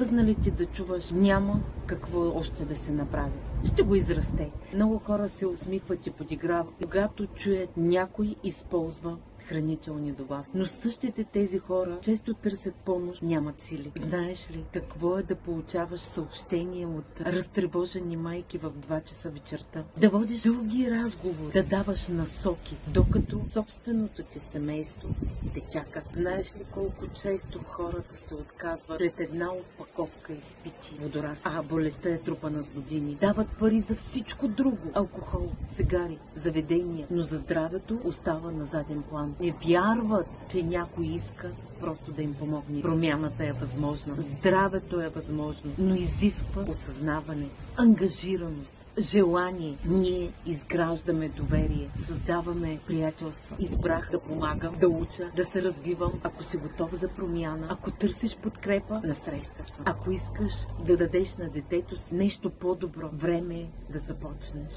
Мръзна ли ти да чуваш, няма какво още да се направи. Ще го израсте. Много хора се усмихват и подиграват, когато чуят някой използва хранителни добавки. Но същите тези хора често търсят помощ, нямат сили. Знаеш ли какво е да получаваш съобщения от разтревожени майки в 2 часа вечерта? Да водиш дълги разговори, да даваш насоки, докато собственото ти семейство те чака. Знаеш ли колко често хората се отказват след една опаковка изпити водораз, а болестта е трупана с години. Дават пари за всичко друго. Алкохол, цигари, заведения, но за здравето остава на заден план. Не вярват, че някой иска просто да им помогне. Промяната е възможна, здравето е възможно, но изисква осъзнаване, ангажираност, желание. Ние изграждаме доверие, създаваме приятелства. Избрах да помагам, да уча, да се развивам. Ако си готов за промяна, ако търсиш подкрепа, насреща съм. Ако искаш да дадеш на детето си нещо по-добро, време е да започнеш.